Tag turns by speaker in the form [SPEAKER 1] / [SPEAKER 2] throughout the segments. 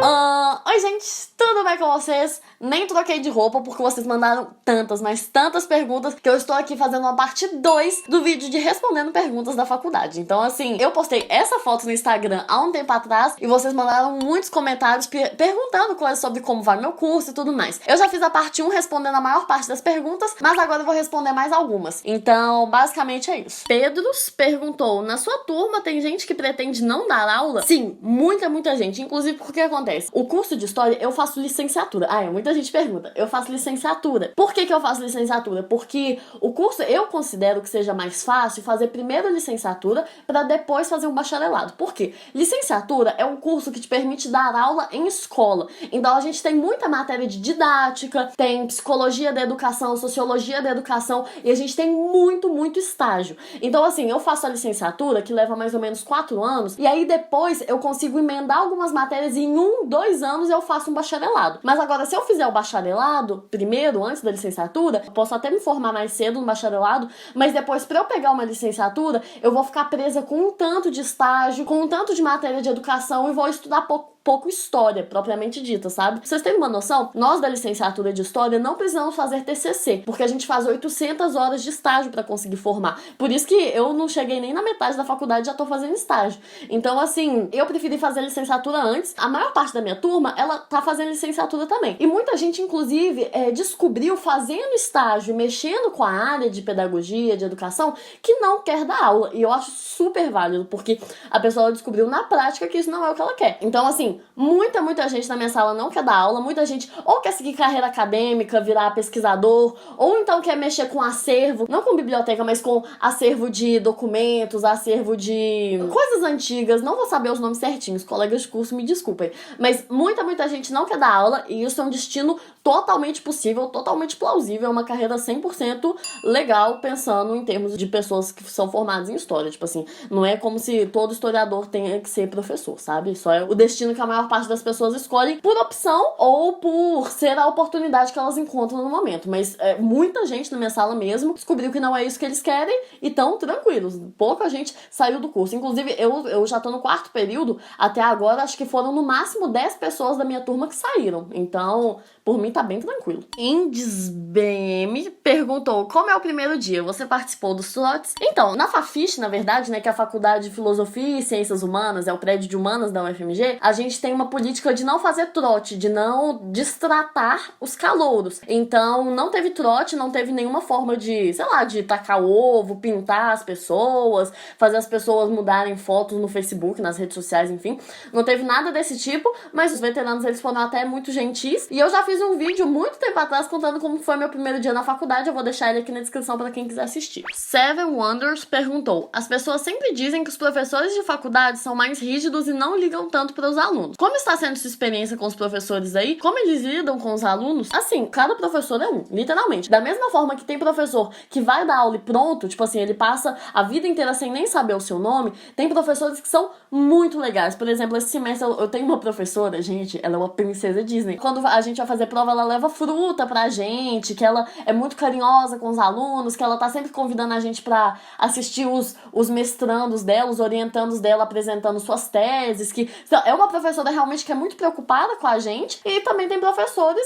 [SPEAKER 1] Oi gente, tudo bem com vocês? Nem troquei de roupa porque vocês mandaram tantas, mas tantas perguntas que eu estou aqui fazendo uma parte 2 do vídeo de respondendo perguntas da faculdade. Então assim, eu postei essa foto no Instagram há um tempo atrás e vocês mandaram muitos comentários perguntando coisas sobre como vai meu curso e tudo mais. Eu já fiz a parte 1 respondendo a maior parte das perguntas, mas agora eu vou responder mais algumas. Então basicamente é isso. Pedros perguntou, na sua turma tem gente que pretende não dar aula? Sim, muita gente. Inclusive porque o que acontece? O curso de História eu faço licenciatura. Muita gente pergunta, eu faço licenciatura. Por que eu faço licenciatura? Porque o curso eu considero que seja mais fácil fazer primeiro a licenciatura para depois fazer um bacharelado. Por quê? Licenciatura é um curso que te permite dar aula em escola. Então a gente tem muita matéria de didática, tem psicologia da educação, sociologia da educação e a gente tem muito estágio. Então assim, eu faço a licenciatura que leva mais ou menos 4 anos e aí depois eu consigo emendar algumas matérias e em 1-2 anos eu faço um bacharelado. Mas agora, se eu fizer o bacharelado primeiro, antes da licenciatura, eu posso até me formar mais cedo no bacharelado, mas depois, pra eu pegar uma licenciatura, eu vou ficar presa com um tanto de estágio, com um tanto de matéria de educação e vou estudar pouco história, propriamente dita, sabe? Pra vocês terem uma noção, nós da licenciatura de História não precisamos fazer TCC, porque a gente faz 800 horas de estágio pra conseguir formar. Por isso que eu não cheguei nem na metade da faculdade e já tô fazendo estágio. Então, assim, eu preferi fazer licenciatura antes. A maior parte da minha turma, ela tá fazendo licenciatura também. E muita gente, inclusive, descobriu fazendo estágio, mexendo com a área de pedagogia, de educação, que não quer dar aula. E eu acho super válido, porque a pessoa descobriu na prática que isso não é o que ela quer. Então, assim, muita gente na minha sala não quer dar aula, muita gente ou quer seguir carreira acadêmica, virar pesquisador, ou então quer mexer com acervo, não com biblioteca, mas com acervo de documentos, acervo de coisas antigas, não vou saber os nomes certinhos, colegas de curso me desculpem, mas muita gente não quer dar aula e isso é um destino totalmente possível, totalmente plausível, é uma carreira 100% legal pensando em termos de pessoas que são formadas em história, tipo assim, não é como se todo historiador tenha que ser professor, sabe? Só é o destino que a maior parte das pessoas escolhem por opção ou por ser a oportunidade que elas encontram no momento, mas muita gente na minha sala mesmo descobriu que não é isso que eles querem e tão tranquilos, pouca gente saiu do curso, inclusive eu já tô no 4º período, até agora acho que foram no máximo 10 pessoas da minha turma que saíram, então por mim tá bem tranquilo. Indesbm perguntou, como é o primeiro dia? Você participou dos trotes? Então, na Fafiche, na verdade, né, que é a Faculdade de Filosofia e Ciências Humanas, é o prédio de Humanas da UFMG, a gente tem uma política de não fazer trote, de não destratar os calouros. Então, não teve trote, não teve nenhuma forma de, sei lá, de tacar ovo, pintar as pessoas, fazer as pessoas mudarem fotos no Facebook, nas redes sociais, enfim. Não teve nada desse tipo, mas os veteranos, eles foram até muito gentis. E eu já fiz um vídeo muito tempo atrás contando como foi meu primeiro dia na faculdade, eu vou deixar ele aqui na descrição pra quem quiser assistir. Seven Wonders perguntou, as pessoas sempre dizem que os professores de faculdade são mais rígidos e não ligam tanto para os alunos. Como está sendo sua experiência com os professores aí? Como eles lidam com os alunos? Assim, cada professor é um, literalmente. Da mesma forma que tem professor que vai dar aula e pronto, tipo assim, ele passa a vida inteira sem nem saber o seu nome, tem professores que são muito legais. Por exemplo, esse semestre eu tenho uma professora, gente, ela é uma princesa Disney. Quando a gente vai fazer prova, ela leva fruta pra gente, que ela é muito carinhosa com os alunos, que ela tá sempre convidando a gente pra assistir os mestrandos dela, os orientandos dela apresentando suas teses, que é uma professora realmente que é muito preocupada com a gente, e também tem professores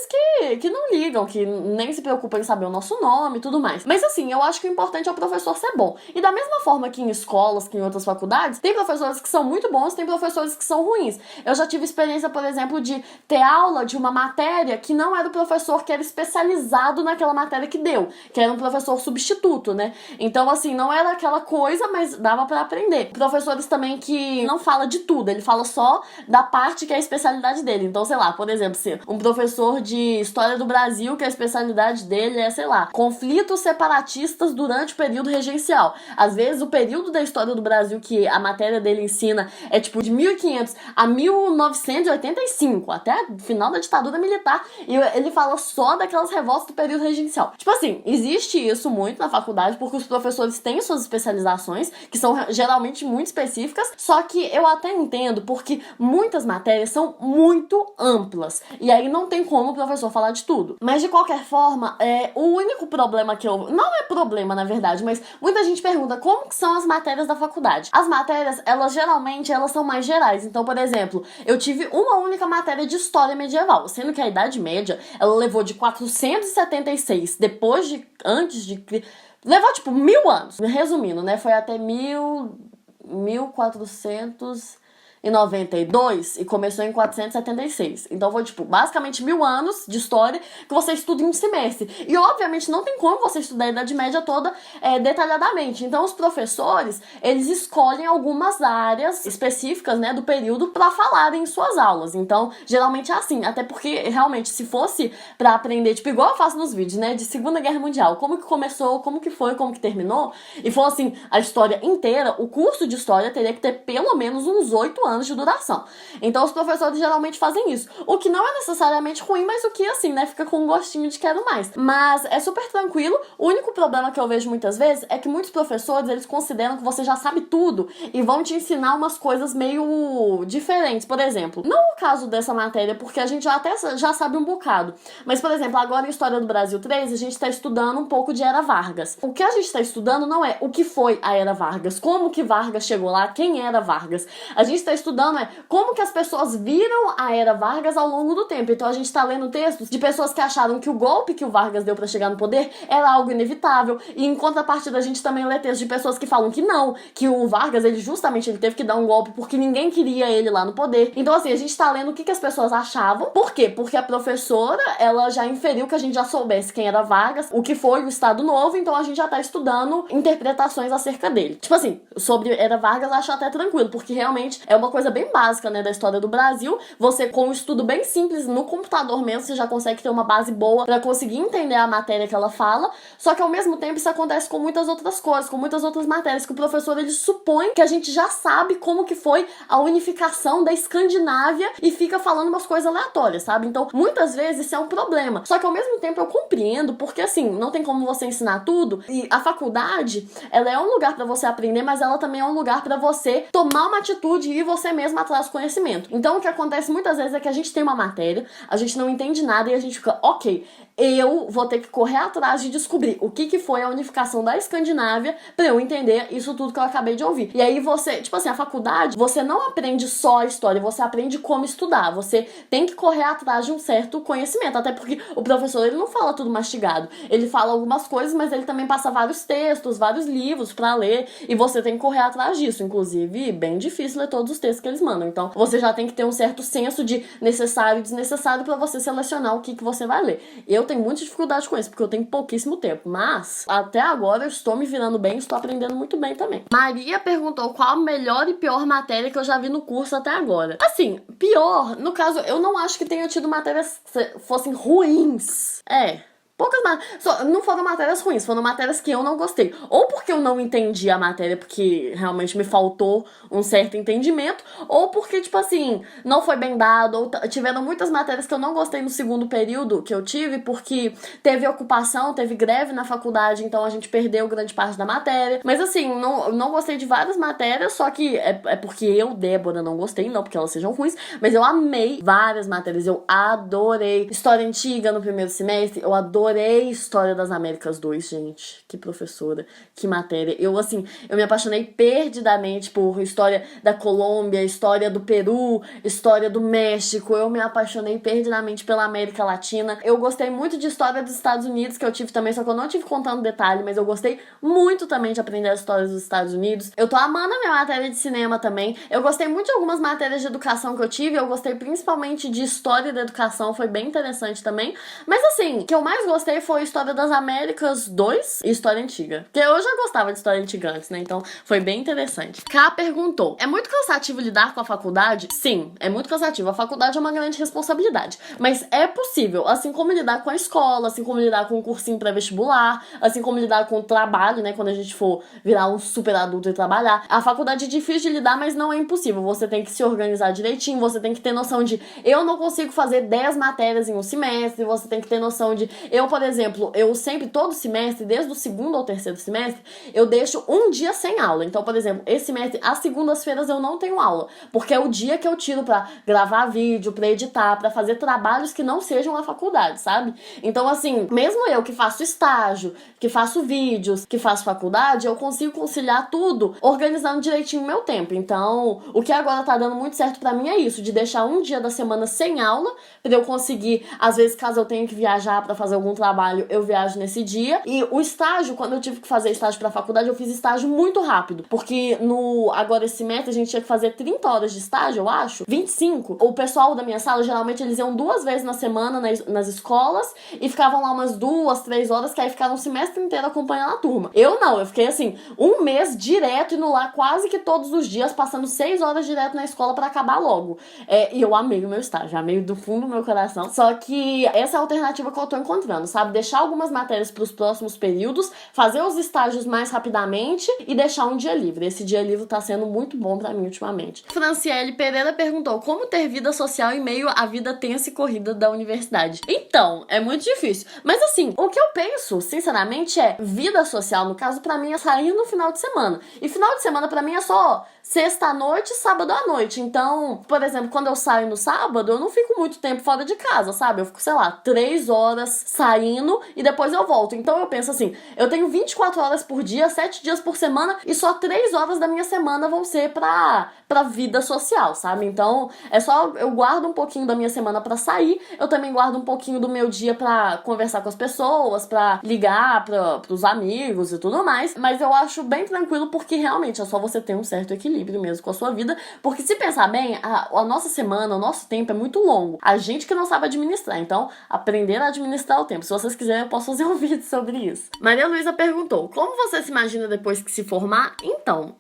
[SPEAKER 1] que não ligam, que nem se preocupam em saber o nosso nome e tudo mais. Mas assim, eu acho que o importante é o professor ser bom. E da mesma forma que em escolas, que em outras faculdades, tem professores que são muito bons, tem professores que são ruins. Eu já tive experiência, por exemplo, de ter aula de uma matéria que não era o professor que era especializado naquela matéria que deu, que era um professor substituto, né? Então, assim, não era aquela coisa, mas dava pra aprender. Professores também que não fala de tudo, ele fala só da parte que é a especialidade dele. Então, sei lá, por exemplo, se um professor de História do Brasil, que a especialidade dele é, sei lá, conflitos separatistas durante o período regencial. Às vezes, o período da História do Brasil que a matéria dele ensina é tipo de 1500 a 1985, até o final da ditadura militar, e ele fala só daquelas revoltas do período regencial. Tipo assim, existe isso muito na faculdade, porque os professores têm suas especializações, que são geralmente muito específicas, só que eu até entendo, porque muitas matérias são muito amplas, e aí não tem como o professor falar de tudo. Mas de qualquer forma, o único problema que eu... Não é problema, na verdade, mas muita gente pergunta como que são as matérias da faculdade. As matérias, elas geralmente, elas são mais gerais. Então, por exemplo, eu tive uma única matéria de história medieval, sendo que a Idade Média, ela levou de 476, antes de... Levou, tipo, 1000 anos. Resumindo, né? Foi até 1492 e começou em 476. Então foi, tipo, basicamente 1000 anos de história que você estuda em um semestre. E, obviamente, não tem como você estudar a Idade Média toda detalhadamente. Então, os professores, eles escolhem algumas áreas específicas, né, do período pra falarem em suas aulas. Então, geralmente é assim. Até porque, realmente, se fosse pra aprender, tipo, igual eu faço nos vídeos, né, de Segunda Guerra Mundial, como que começou, como que foi, como que terminou, e for, assim, a história inteira, o curso de história teria que ter pelo menos uns 8 anos de duração. Então os professores geralmente fazem isso. O que não é necessariamente ruim, mas o que, assim, né, fica com um gostinho de quero mais. Mas é super tranquilo. O único problema que eu vejo muitas vezes é que muitos professores, eles consideram que você já sabe tudo e vão te ensinar umas coisas meio diferentes. Por exemplo, não o caso dessa matéria, porque a gente já sabe um bocado. Mas, por exemplo, agora em História do Brasil 3, a gente tá estudando um pouco de Era Vargas. O que a gente tá estudando não é o que foi a Era Vargas, como que Vargas chegou lá, quem era Vargas. A gente tá estudando como que as pessoas viram a Era Vargas ao longo do tempo. Então a gente tá lendo textos de pessoas que acharam que o golpe que o Vargas deu pra chegar no poder era algo inevitável, e em contrapartida a gente também lê textos de pessoas que falam que não, que o Vargas, ele teve que dar um golpe porque ninguém queria ele lá no poder. Então, assim, a gente tá lendo o que as pessoas achavam. Por quê? Porque a professora, ela já inferiu que a gente já soubesse quem era Vargas, o que foi o Estado Novo, então a gente já tá estudando interpretações acerca dele. Tipo assim, sobre Era Vargas eu acho até tranquilo, porque realmente é uma coisa bem básica, né, da história do Brasil. Você, com um estudo bem simples no computador mesmo, você já consegue ter uma base boa pra conseguir entender a matéria que ela fala. Só que ao mesmo tempo isso acontece com muitas outras coisas, com muitas outras matérias, que o professor, ele supõe que a gente já sabe como que foi a unificação da Escandinávia e fica falando umas coisas aleatórias, sabe? Então, muitas vezes isso é um problema. Só que ao mesmo tempo eu compreendo, porque assim, não tem como você ensinar tudo, e a faculdade, ela é um lugar pra você aprender, mas ela também é um lugar pra você tomar uma atitude e você mesmo atrás do conhecimento. Então, o que acontece muitas vezes é que a gente tem uma matéria, a gente não entende nada e a gente fica, ok, eu vou ter que correr atrás de descobrir o que foi a unificação da Escandinávia pra eu entender isso tudo que eu acabei de ouvir. E aí você, tipo assim, a faculdade, você não aprende só a história, você aprende como estudar. Você tem que correr atrás de um certo conhecimento, até porque o professor, ele não fala tudo mastigado. Ele fala algumas coisas, mas ele também passa vários textos, vários livros pra ler, e você tem que correr atrás disso. Inclusive, bem difícil ler todos os textos que eles mandam. Então, você já tem que ter um certo senso de necessário e desnecessário pra você selecionar o que você vai ler. Eu tenho muita dificuldade com isso, porque eu tenho pouquíssimo tempo. Mas, até agora, eu estou me virando bem, estou aprendendo muito bem também. Maria perguntou qual a melhor e pior matéria que eu já vi no curso até agora. Assim, pior, no caso, eu não acho que tenha tido matérias que fossem ruins. Poucas matérias. Não foram matérias ruins, foram matérias que eu não gostei. Ou porque eu não entendi a matéria, porque realmente me faltou um certo entendimento, ou porque, tipo assim, não foi bem dado, ou tiveram muitas matérias que eu não gostei no segundo período que eu tive, porque teve ocupação, teve greve na faculdade, então a gente perdeu grande parte da matéria. Mas assim, não gostei de várias matérias, só que é porque eu, Débora, não gostei, não porque elas sejam ruins, mas eu amei várias matérias, eu adorei. História antiga no primeiro semestre, eu adorei História das Américas 2, gente. Que professora, que matéria. Eu me apaixonei perdidamente por história da Colômbia, história do Peru, história do México. Eu me apaixonei perdidamente pela América Latina. Eu gostei muito de história dos Estados Unidos, que eu tive também, só que eu não tive contando detalhe, mas eu gostei muito também de aprender as histórias dos Estados Unidos. Eu tô amando a minha matéria de cinema também. Eu gostei muito de algumas matérias de educação que eu tive. Eu gostei principalmente de história da educação, foi bem interessante também. Mas assim, o que eu mais gostei foi História das Américas 2 e História Antiga. Porque eu já gostava de História Antiga antes, né? Então foi bem interessante. K perguntou: é muito cansativo lidar com a faculdade? Sim, é muito cansativo. A faculdade é uma grande responsabilidade. Mas é possível, assim como lidar com a escola, assim como lidar com o cursinho pré-vestibular, assim como lidar com o trabalho, né? Quando a gente for virar um super adulto e trabalhar. A faculdade é difícil de lidar, mas não é impossível. Você tem que se organizar direitinho, você tem que ter noção de eu não consigo fazer 10 matérias em um semestre, você tem que ter noção de eu, por exemplo, eu sempre, todo semestre, desde o segundo ao terceiro semestre, eu deixo um dia sem aula. Então, por exemplo, esse semestre, às segundas-feiras eu não tenho aula, porque é o dia que eu tiro pra gravar vídeo, pra editar, pra fazer trabalhos que não sejam a faculdade, sabe? Então, assim, mesmo eu que faço estágio, que faço vídeos, que faço faculdade, eu consigo conciliar tudo organizando direitinho o meu tempo. Então, o que agora tá dando muito certo pra mim é isso, de deixar um dia da semana sem aula, pra eu conseguir, às vezes, caso eu tenha que viajar pra fazer algum trabalho, eu viajo nesse dia. E o estágio, quando eu tive que fazer estágio pra faculdade, eu fiz estágio muito rápido, porque agora esse semestre a gente tinha que fazer 30 horas de estágio, eu acho, 25. O pessoal da minha sala, geralmente, eles iam 2 vezes na semana nas escolas e ficavam lá umas 2, 3 horas, que aí ficaram o semestre inteiro acompanhando a turma. Eu não, eu fiquei assim, um mês direto indo lá quase que todos os dias, passando 6 horas direto na escola pra acabar logo. E eu amei o meu estágio, amei do fundo do meu coração. Só que essa é a alternativa que eu tô encontrando, sabe? Deixar algumas matérias pros próximos períodos, fazer os estágios mais rapidamente e deixar um dia livre. Esse dia livre tá sendo muito bom pra mim ultimamente. Franciele Pereira perguntou: como ter vida social em meio à vida tensa e corrida da universidade? Então, é muito difícil. Mas assim, o que eu penso, sinceramente, é vida social, no caso, pra mim, é sair no final de semana. E final de semana, pra mim, é só sexta à noite e sábado à noite. Então, por exemplo, quando eu saio no sábado, eu não fico muito tempo fora de casa, sabe? Eu fico, sei lá, 3 horas saindo e depois eu volto. Então eu penso assim, eu tenho 24 horas por dia, 7 dias por semana e só 3 horas da minha semana vão ser pra vida social, sabe? Então, é só eu guardo um pouquinho da minha semana pra sair, eu também guardo um pouquinho do meu dia pra conversar com as pessoas, pra ligar pros amigos e tudo mais. Mas eu acho bem tranquilo porque realmente é só você ter um certo equilíbrio mesmo com a sua vida, porque se pensar bem, a nossa semana, o nosso tempo é muito longo. A gente que não sabe administrar, então aprender a administrar o tempo. Se vocês quiserem, eu posso fazer um vídeo sobre isso. Maria Luísa perguntou: como você se imagina depois que se formar? Então,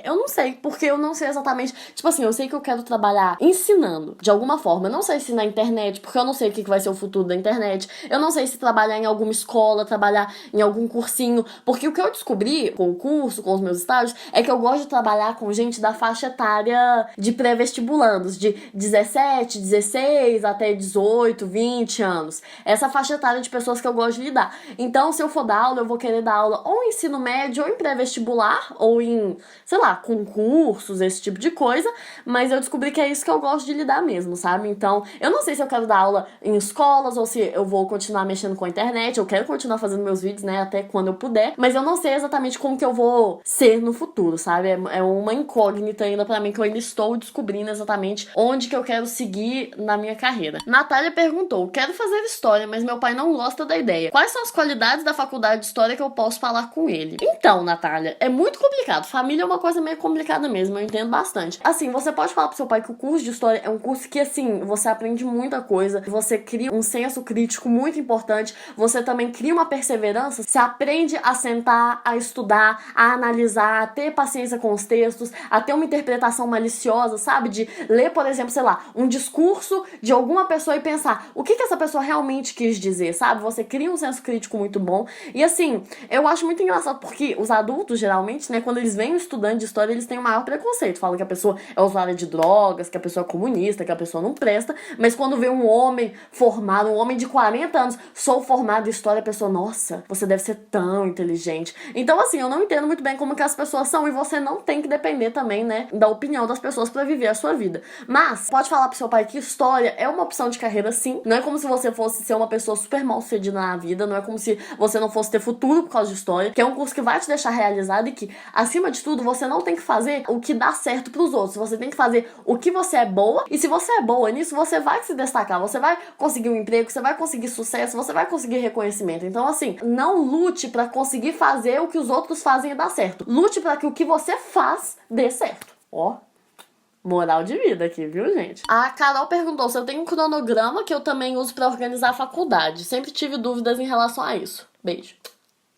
[SPEAKER 1] eu não sei, porque eu não sei exatamente, tipo assim, eu sei que eu quero trabalhar ensinando, de alguma forma. Eu não sei se na internet, porque eu não sei o que vai ser o futuro da internet. Eu não sei se trabalhar em alguma escola, trabalhar em algum cursinho, porque o que eu descobri com o curso, com os meus estágios, é que eu gosto de trabalhar com gente da faixa etária de pré-vestibulandos, de 17, 16 até 18, 20 anos. Essa faixa etária de pessoas que eu gosto de lidar. Então, se eu for dar aula, eu vou querer dar aula ou em ensino médio, ou em pré-vestibular, ou em, sei lá, concursos, esse tipo de coisa, mas eu descobri que é isso que eu gosto de lidar mesmo, sabe? Então, eu não sei se eu quero dar aula em escolas, ou se eu vou continuar mexendo com a internet, eu quero continuar fazendo meus vídeos, né, até quando eu puder, mas eu não sei exatamente como que eu vou ser no futuro, sabe? É uma incógnita ainda pra mim, que eu ainda estou descobrindo exatamente onde que eu quero seguir na minha carreira. Natália perguntou: quero fazer história, mas meu pai não gosta da ideia. Quais são as qualidades da faculdade de história que eu posso falar com ele? Então, Natália, é muito complicado. Família é uma coisa meio complicada mesmo, eu entendo bastante. Assim, você pode falar pro seu pai que o curso de história é um curso que, assim, você aprende muita coisa, você cria um senso crítico muito importante, você também cria uma perseverança, você aprende a sentar, a estudar, a analisar, a ter paciência com os textos, a ter uma interpretação maliciosa, sabe? De ler, por exemplo, sei lá, um discurso de alguma pessoa e pensar o que essa pessoa realmente quis dizer, sabe? Você cria um senso crítico muito bom. E assim, eu acho muito engraçado porque os adultos, geralmente, né, quando eles veem um estudante de história, eles têm o maior preconceito. Falam que a pessoa é usuária de drogas, que a pessoa é comunista, que a pessoa não presta. Mas quando vê um homem formado, um homem de 40 anos, sou formado em história, a pessoa, nossa, você deve ser tão inteligente. Então, assim, eu não entendo muito bem como que as pessoas são, e você não tem que depender também, né, da opinião das pessoas pra viver a sua vida. Mas, pode falar pro seu pai que história é uma opção de carreira, sim. Não é como se você fosse ser uma pessoa super mal sucedida na vida, não é como se você não fosse ter futuro por causa de história, que é um curso que vai te deixar realizado e que, acima de tudo, você não tem que fazer o que dá certo pros outros, você tem que fazer o que você é boa, e se você é boa nisso, você vai se destacar, você vai conseguir um emprego, você vai conseguir sucesso, você vai conseguir reconhecimento. Então, assim, não lute pra conseguir fazer o que os outros fazem e dar certo. Lute pra que o que você faz dê certo. Ó. Moral de vida aqui, viu, gente? A Carol perguntou se eu tenho um cronograma que eu também uso pra organizar a faculdade. Sempre tive dúvidas em relação a isso. Beijo.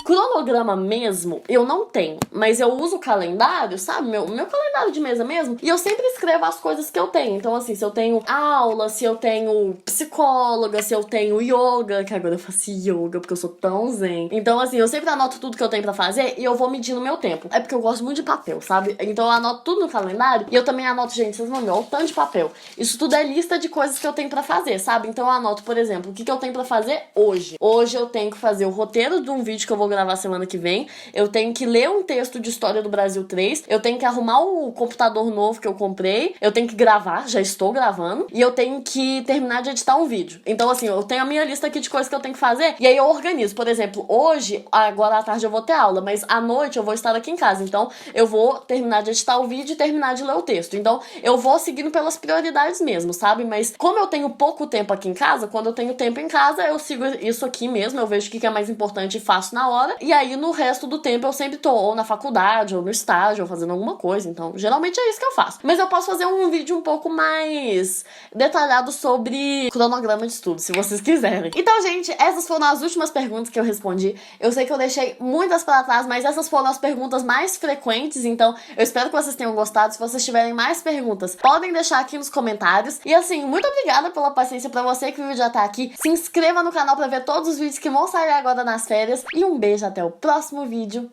[SPEAKER 1] Cronograma mesmo, eu não tenho, mas eu uso o calendário, sabe? Meu calendário de mesa mesmo, e eu sempre escrevo as coisas que eu tenho. Então, assim, se eu tenho aula, se eu tenho psicóloga, se eu tenho yoga, que agora eu faço yoga porque eu sou tão zen. Então, assim, eu sempre anoto tudo que eu tenho pra fazer e eu vou medindo meu tempo. É porque eu gosto muito de papel, sabe? Então eu anoto tudo no calendário e eu também anoto, gente, vocês vão ver, olha o tanto de papel. Isso tudo é lista de coisas que eu tenho pra fazer, sabe? Então eu anoto, por exemplo, o que eu tenho pra fazer hoje. Hoje eu tenho que fazer o roteiro de um vídeo que eu vou gravar semana que vem, eu tenho que ler um texto de História do Brasil 3, eu tenho que arrumar o computador novo que eu comprei, eu tenho que gravar, já estou gravando, e eu tenho que terminar de editar um vídeo. Então, assim, eu tenho a minha lista aqui de coisas que eu tenho que fazer, e aí eu organizo. Por exemplo, hoje, agora à tarde eu vou ter aula, mas à noite eu vou estar aqui em casa, então eu vou terminar de editar o vídeo e terminar de ler o texto. Então, eu vou seguindo pelas prioridades mesmo, sabe? Mas como eu tenho pouco tempo aqui em casa, quando eu tenho tempo em casa, eu sigo isso aqui mesmo, eu vejo o que é mais importante e faço na hora, e aí no resto do tempo eu sempre tô ou na faculdade, ou no estágio, ou fazendo alguma coisa. Então, geralmente é isso que eu faço. Mas eu posso fazer um vídeo um pouco mais detalhado sobre cronograma de estudo, se vocês quiserem. Então, gente, essas foram as últimas perguntas que eu respondi. Eu sei que eu deixei muitas para trás, mas essas foram as perguntas mais frequentes, então eu espero que vocês tenham gostado. Se vocês tiverem mais perguntas, podem deixar aqui nos comentários. E assim, muito obrigada pela paciência pra você que viu já tá aqui. Se inscreva no canal pra ver todos os vídeos que vão sair agora nas férias. E um beijo até o próximo vídeo.